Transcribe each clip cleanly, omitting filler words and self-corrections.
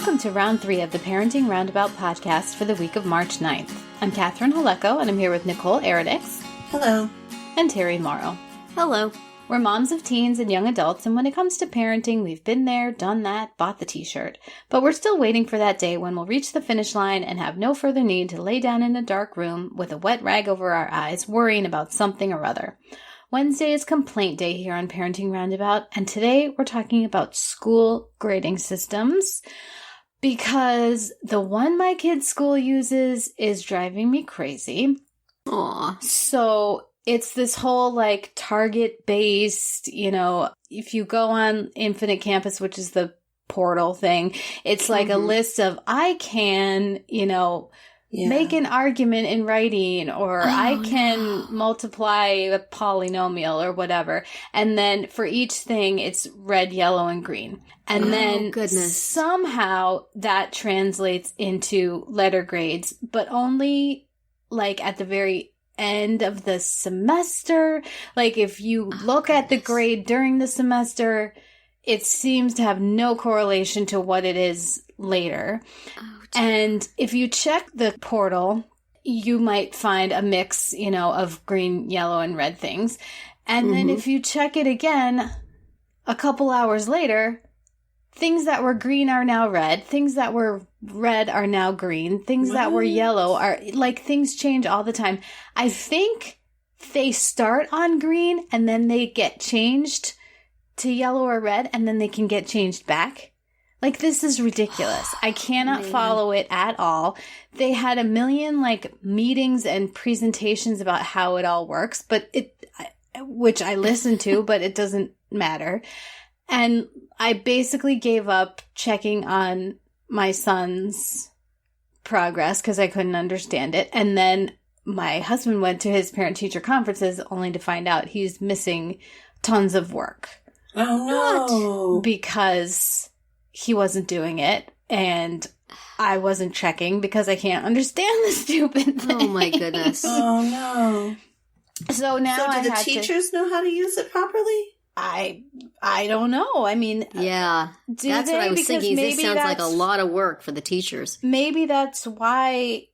Welcome to round 3 of the Parenting Roundabout podcast for the week of March 9th. I'm Catherine Haleko, and I'm here with Nicole Eridix. Hello. And Terry Morrow. Hello. We're moms of teens and young adults, and when it comes to parenting, we've been there, done that, bought the t-shirt. But we're still waiting for that day when we'll reach the finish line and have no further need to lay down in a dark room with a wet rag over our eyes, worrying about something or other. Wednesday is complaint day here on Parenting Roundabout, and today we're talking about school grading systems because the one my kid's school uses is driving me crazy. Aw. So it's this whole like target-based, if you go on Infinite Campus, which is the portal thing, it's like a list of I can, make an argument in writing, or I can multiply a polynomial or whatever. And then for each thing, it's red, yellow, and green. And then somehow that translates into letter grades, but only like at the very end of the semester. Like if you look at the grade during the semester, it seems to have no correlation to what it is later. And if you check the portal, you might find a mix, of green, yellow, and red things. And then if you check it again, a couple hours later, things that were green are now red. Things that were red are now green. Things that were yellow are like things change all the time. I think they start on green and then they get changed to yellow or red and then they can get changed back. Like, this is ridiculous. I cannot follow it at all. They had a million, meetings and presentations about how it all works, but which I listened to, but it doesn't matter. And I basically gave up checking on my son's progress because I couldn't understand it. And then my husband went to his parent-teacher conferences only to find out he's missing tons of work. Oh, no. Because he wasn't doing it, and I wasn't checking because I can't understand the stupid thing. Oh, my goodness. Oh, no. So now do the teachers know how to use it properly? I don't know. I mean, yeah, that's what I was thinking. This sounds like a lot of work for the teachers. Maybe that's why,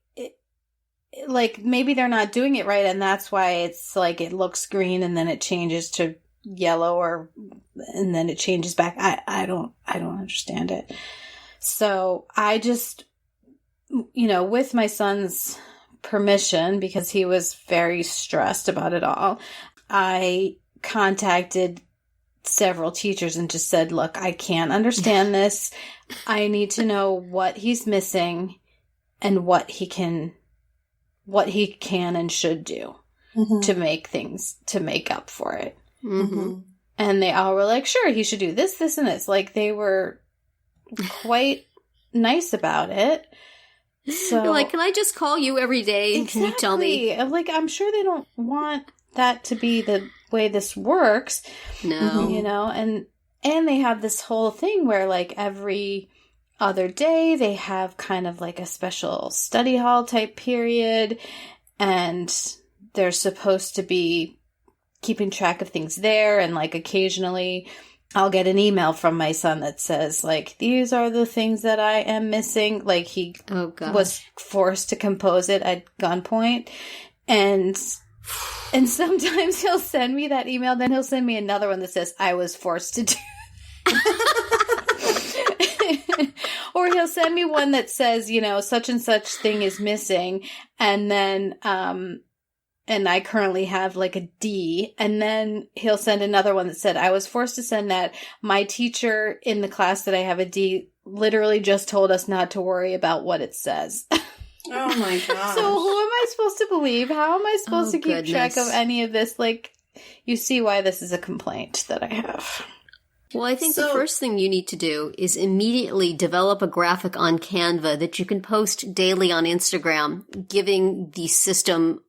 maybe they're not doing it right, and that's why it's like it looks green and then it changes to yellow and then it changes back. I don't understand it. So I just, with my son's permission, because he was very stressed about it all, I contacted several teachers and just said, look, I can't understand this. I need to know what he's missing and what he can and should do to make up for it. Mm-hmm. And they all were like, sure, he should do this, this, and this. Like, they were quite nice about it. So, you're like, can I just call you every day? Exactly. Can you tell me? I'm sure they don't want that to be the way this works. No. And they have this whole thing where, every other day they have kind of like a special study hall type period, and they're supposed to be keeping track of things there, and occasionally I'll get an email from my son that says these are the things that I am missing. He was forced to compose it at gunpoint, and sometimes he'll send me that email, then he'll send me another one that says I was forced to do. Or he'll send me one that says, such and such thing is missing, and then and I currently have a D, and then he'll send another one that said, I was forced to send that. My teacher in the class that I have a D literally just told us not to worry about what it says. Oh my gosh. So who am I supposed to believe? How am I supposed to keep track of any of this? You see why this is a complaint that I have. Well, I think the first thing you need to do is immediately develop a graphic on Canva that you can post daily on Instagram, giving the system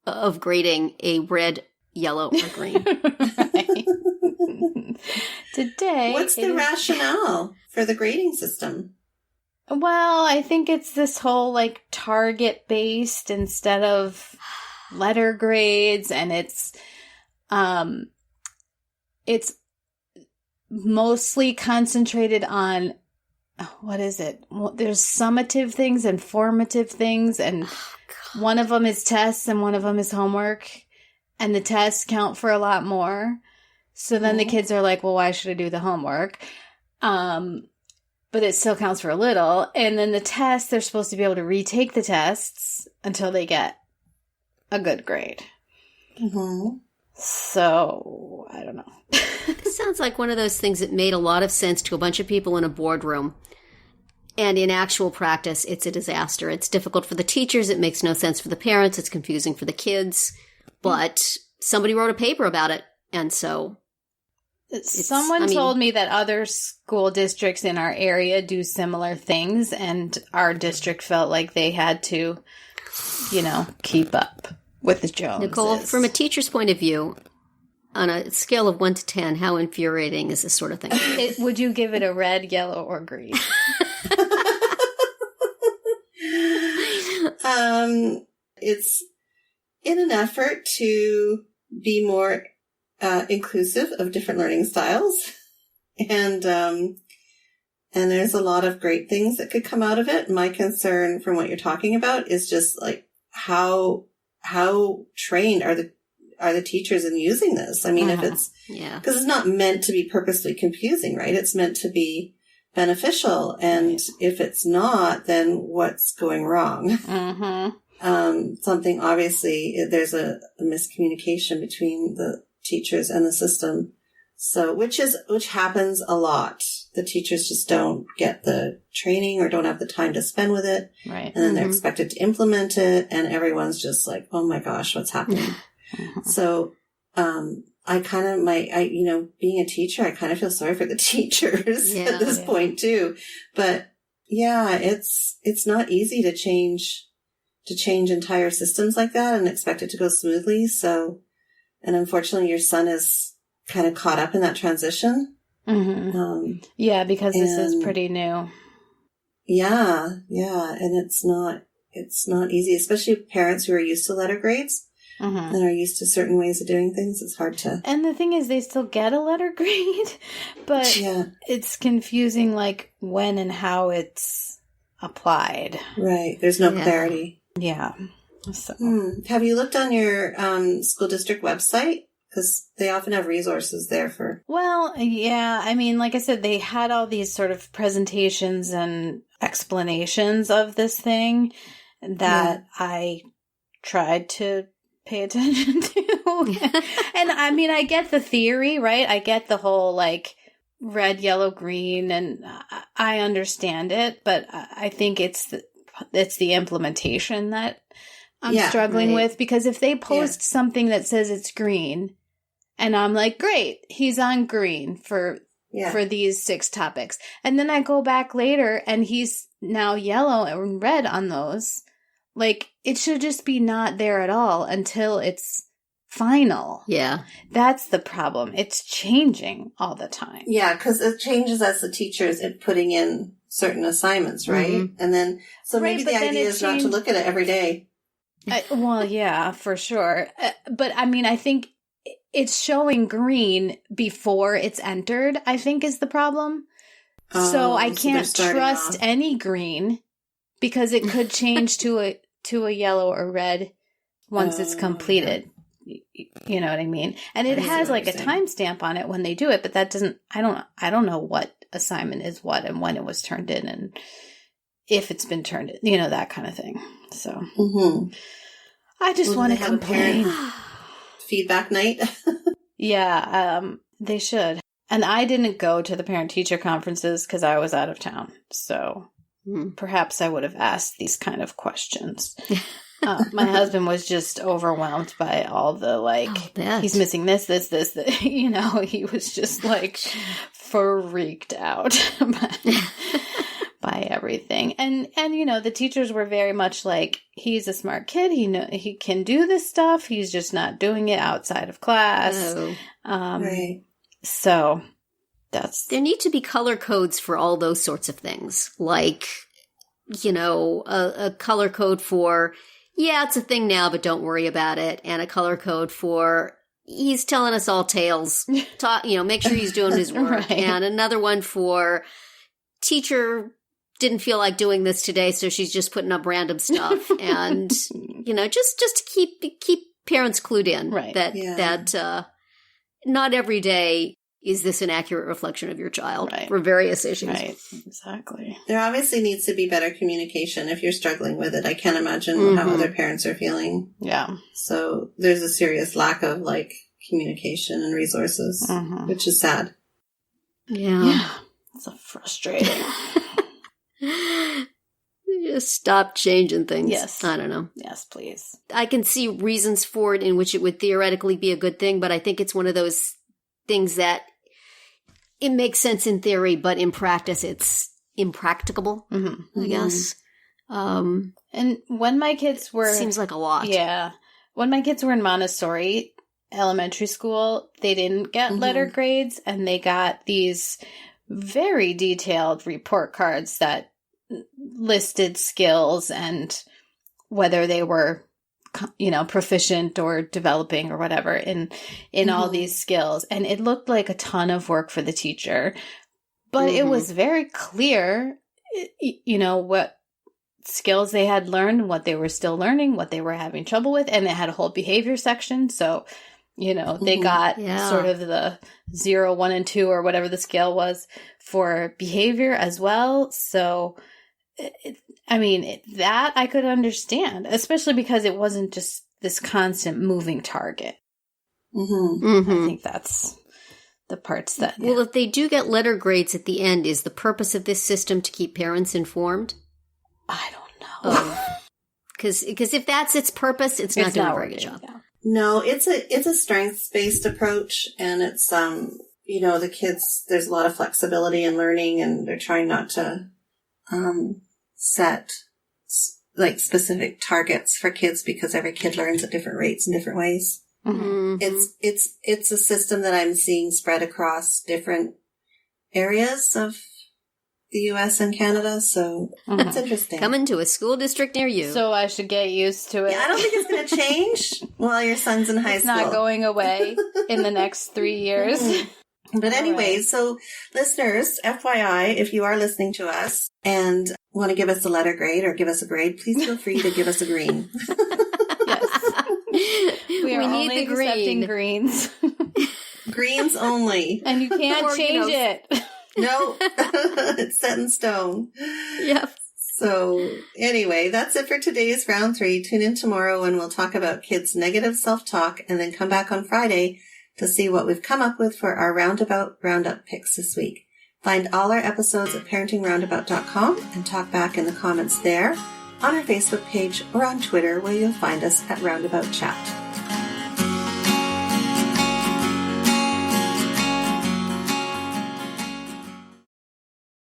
of grading a red, yellow, or green. Today. What's the rationale for the grading system? Well, I think it's this whole target-based instead of letter grades, and it's mostly concentrated on what is it? Well, there's summative things and formative things, and one of them is tests and one of them is homework, and the tests count for a lot more. So then the kids are like, well, why should I do the homework? But it still counts for a little. And then the tests, they're supposed to be able to retake the tests until they get a good grade. Mm-hmm. So, I don't know. This sounds like one of those things that made a lot of sense to a bunch of people in a boardroom. And in actual practice, it's a disaster. It's difficult for the teachers. It makes no sense for the parents. It's confusing for the kids. But somebody wrote a paper about it. And so... Someone told me that other school districts in our area do similar things, and our district felt like they had to, keep up with the Joneses. Nicole, from a teacher's point of view, on a scale of 1 to 10, how infuriating is this sort of thing? Would you give it a red, yellow, or green? It's in an effort to be more inclusive of different learning styles. And there's a lot of great things that could come out of it. My concern from what you're talking about is just like how trained are the teachers in using this? I mean, if it's, because it's not meant to be purposely confusing, right? It's meant to be beneficial. And if it's not, then what's going wrong? Mm-hmm. Something obviously, there's a miscommunication between the teachers and the system. So, which happens a lot. The teachers just don't get the training or don't have the time to spend with it. Right. And then they're expected to implement it, and everyone's just like, oh my gosh, what's happening? So, I kind of, being a teacher, I kind of feel sorry for the teachers at this point too. But yeah, it's not easy to change entire systems like that and expect it to go smoothly. So, and unfortunately your son is kind of caught up in that transition. Mm-hmm. Because this is pretty new. Yeah. And it's not easy, especially parents who are used to letter grades and are used to certain ways of doing things. It's hard to. And the thing is, they still get a letter grade, but it's confusing, like when and how it's applied. Right. There's no clarity. Yeah. So. Have you looked on your school district website? Because they often have resources there for... Well, yeah. I mean, like I said, they had all these sort of presentations and explanations of this thing that I tried to pay attention to. And I mean, I get the theory, right? I get the whole like red, yellow, green, and I understand it, but I think it's the implementation that I'm struggling with, because if they post something that says it's green and I'm like, great, he's on green for these 6 topics. And then I go back later and he's now yellow and red on those. Like, it should just be not there at all until it's final. Yeah. That's the problem. It's changing all the time. Yeah, because it changes as the teachers putting in certain assignments, right? Mm-hmm. And then, so maybe the idea is not to look at it every day. Well, yeah, for sure. But I mean, I think it's showing green before it's entered, I think is the problem. So I can't trust any green because it could change to a yellow or red once it's completed. You know what I mean? And it has like a timestamp on it when they do it, but that doesn't, I don't know what assignment is what and when it was turned in and if it's been turned in, that kind of thing. So I just want to complain. Feedback night. They should. And I didn't go to the parent-teacher conferences because I was out of town. So perhaps I would have asked these kind of questions. My husband was just overwhelmed by all the, he's missing this. He was just freaked out by everything. And the teachers were very much like, he's a smart kid. He can do this stuff. He's just not doing it outside of class. Right. So there need to be color codes for all those sorts of things. Like, a color code for, it's a thing now, but don't worry about it. And a color code for, he's telling us all tales. Make sure he's doing his work. Right. And another one for, teacher didn't feel like doing this today, so she's just putting up random stuff. And, just to keep parents clued in. Right. That not every day is this an accurate reflection of your child Right. for various issues. Right. Exactly. There obviously needs to be better communication if you're struggling with it. I can't imagine how other parents are feeling. Yeah. So there's a serious lack of communication and resources, which is sad. Yeah. It's frustrating. Just stop changing things. Yes. I don't know. Yes, please. I can see reasons for it in which it would theoretically be a good thing, but I think it's one of those things that it makes sense in theory, but in practice it's impracticable, I guess. And when my kids were... Seems like a lot. Yeah. When my kids were in Montessori elementary school, they didn't get letter grades, and they got these very detailed report cards that listed skills and whether they were proficient or developing or whatever in all these skills. And it looked like a ton of work for the teacher, but it was very clear, what skills they had learned, what they were still learning, what they were having trouble with. And it had a whole behavior section. So, they got sort of the 0, 1, and 2 or whatever the scale was for behavior as well. So, that I could understand, especially because it wasn't just this constant moving target. I think that's the parts that... Well, if they do get letter grades at the end, is the purpose of this system to keep parents informed? I don't know. Because if that's its purpose, it's not doing a very good job. Yeah. No, it's a strengths-based approach, and it's, the kids, there's a lot of flexibility in learning, and they're trying not to set specific targets for kids because every kid learns at different rates in different ways. It's a system that I'm seeing spread across different areas of the U.S. and Canada, so it's interesting. Coming to a school district near you. So I should get used to it. Yeah, I don't think it's going to change while your son's in high school. It's not going away in the next 3 years. But anyways, so listeners, FYI, if you are listening to us and want to give us a letter grade or give us a grade, please feel free to give us a green. Yes. We are need only the green. accepting greens. Greens only. And you can't change it. No, it's set in stone. Yep. So anyway, that's it for today's round 3. Tune in tomorrow and we'll talk about kids' negative self-talk, and then come back on Friday to see what we've come up with for our Roundabout Roundup picks this week. Find all our episodes at parentingroundabout.com and talk back in the comments there, on our Facebook page, or on Twitter, where you'll find us at Roundabout Chat.